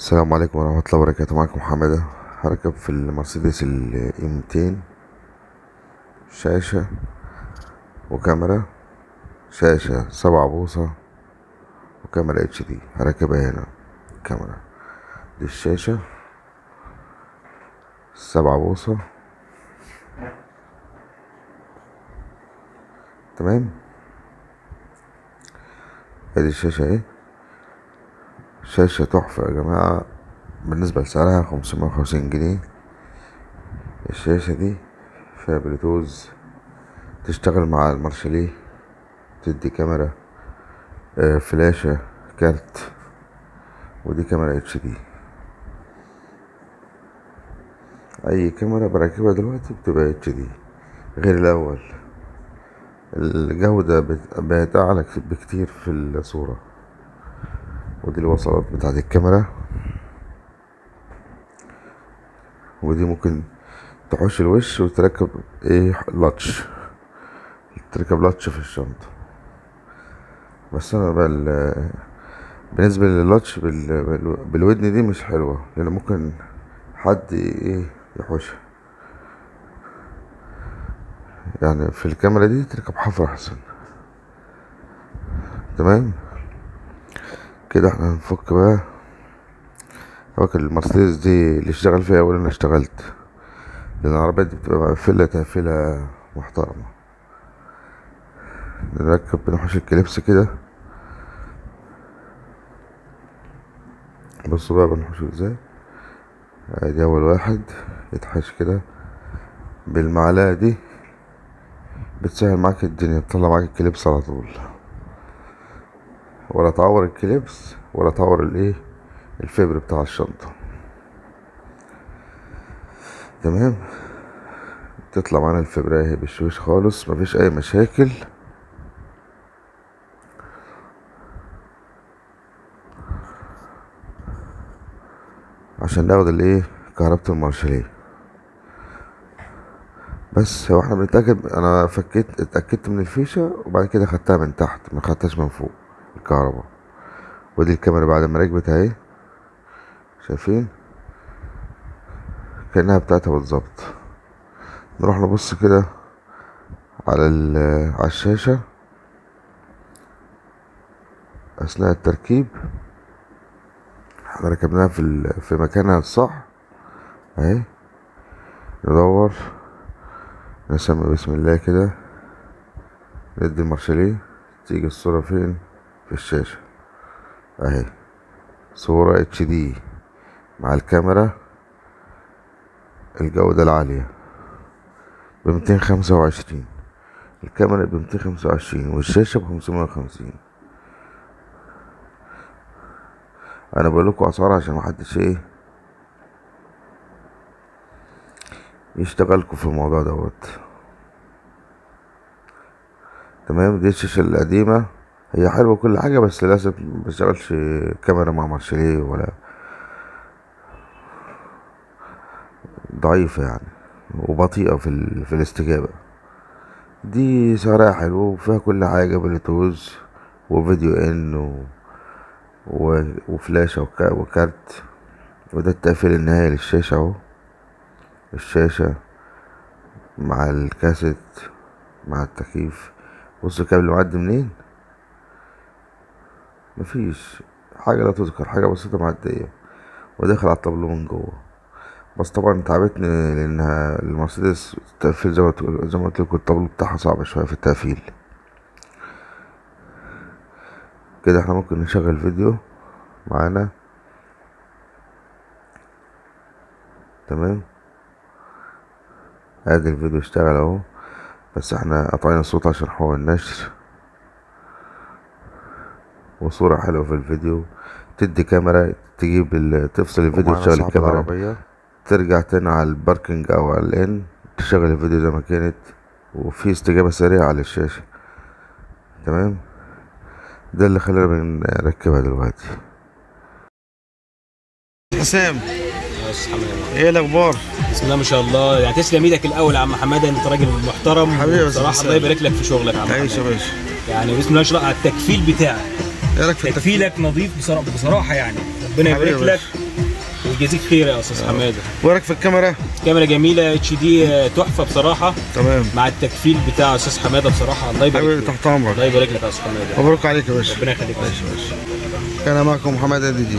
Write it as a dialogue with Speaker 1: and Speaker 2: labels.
Speaker 1: السلام عليكم ورحمة الله وبركاته. معكم حمادة. هركب في المرسيدس ال E200. شاشة وكاميرا، شاشة 7 بوصة وكاميرا HD. هركبها هنا. كاميرا دي الشاشة 7 بوصة، تمام. ادي الشاشة اهي. شاشة تحفة يا جماعة، بالنسبة لسعرها 550 جنيه. الشاشة دي فيها بلوتوز، تشتغل مع المارشاليه، تدي كاميرا فلاشة كارت، ودي كاميرا HD. اي كاميرا بركبها دلوقتي بتبقى HD غير الاول. الجودة بقت اعلى بكتير في الصورة. ودي الوصلات بتاعت الكاميرا، ودي ممكن تحوش الوش وتركب لاتش، تركب لاتش في الشنطة. بس انا بقى بالنسبة لللاتش بالودن دي مش حلوة، لان ممكن حد يحوشها. يعني في الكاميرا دي تركب حفرة احسن. تمام كده. احنا هنفك بقى فاكر المرسيدس دي اللي اشتغل فيها اول انا اشتغلت، لان العربيات دي بتبقى مقفلة تقفيلة محترمة. نركب بنحوش الكليبس كده. بصوا بقى بنحوشه ازاي. ادي اول واحد يتحش كده بالمعلقة دي، بتسهل معاك الدنيا، تطلع معاك الكليبس على طول، ولا تعور الكليبس ولا تعور الفبر بتاع الشنطة. تمام. تطلع معانا الفبراية اهي بشويش خالص، مفيش اي مشاكل. عشان ناخد كهربة المارشاليه. بس هو احنا بنتأكد، انا اتأكدت من الفيشة وبعد كده خدتها من تحت، ما خدتهاش من فوق الكهرباء. ودي الكاميرا بعد ما ركبت اهي، شايفين كأنها بتاعتها بالظبط. نروح نبص كده على على الشاشة اثناء التركيب. احنا ركبناها في مكانها الصح اهي. ندور، نسمي بسم الله كده، ندي المارشاليه. تيجي الصورة فين؟ في الشاشة اهي. صورة HD مع الكاميرا الجودة العالية ب225. الكاميرا ب225 والشاشة ب550. انا بقولكوا اسعار عشان محدش يشتغلكوا في الموضوع دوت. تمام. دي الشاشة القديمة، هي حلوة كل حاجة، بس للأسف مبشتغلش كاميرا مع مارشاليه، ولا ضعيفة يعني، وبطيئة في الاستجابة. دي سعرها حلو وفيها كل حاجة، بلوتوز وفيديو ان وفلاشة وكارت. وده التقفيل النهائي للشاشة اهو. الشاشة مع الكاسيت مع التكييف. بص الكابل معدي منين، مفيش حاجة لا تذكر، حاجة بسيطة معدية وداخل على الطابلو من جوه. بس طبعا تعبتني لانها المرسيدس التقفيل زي ما قلت لكم، الطابلو بتاعها صعب شوية في التقفيل. كده احنا ممكن نشغل فيديو معانا. تمام. ادي الفيديو اشتغل اهو، بس احنا قطعنا الصوت عشان حوار النشر. وصورة حلوة في الفيديو. تدي كاميرا، تفصل الفيديو تشغل الكاميرا العربية، ترجع تاني على الباركنج او على الان، تشغل الفيديو زي ما كانت، وفي استجابة سريعة على الشاشة. تمام. ده اللي خلينا بنركبها دلوقتي. حسام، ايه الاخبار؟
Speaker 2: بسم الله ما شاء الله، يعني تسلم ايدك الاول يا عم حماده، انت راجل محترم
Speaker 1: حبيبي.
Speaker 2: بصراحه، الله يبارك لك في شغلك يا عم
Speaker 1: عايش يا
Speaker 2: حماده.
Speaker 1: باشا.
Speaker 2: يعني بسم الله ما شاء الله على التكفيل بتاعك.
Speaker 1: ايه رايك في
Speaker 2: تكفيلك نظيف بصراحه يعني. ربنا يبارك لك ويجازيك خير يا استاذ حماده.
Speaker 1: وراك في الكاميرا؟
Speaker 2: كاميرا جميله اتش دي تحفه بصراحه.
Speaker 1: تمام.
Speaker 2: مع التكفيل بتاع استاذ حماده بصراحه. الله يبارك
Speaker 1: حبيبي
Speaker 2: لك.
Speaker 1: تحت امرك.
Speaker 2: الله يبارك لك يا استاذ حماده.
Speaker 1: مبروك عليك يا باشا.
Speaker 2: ربنا يخليك.
Speaker 1: كان معكم محمد دي.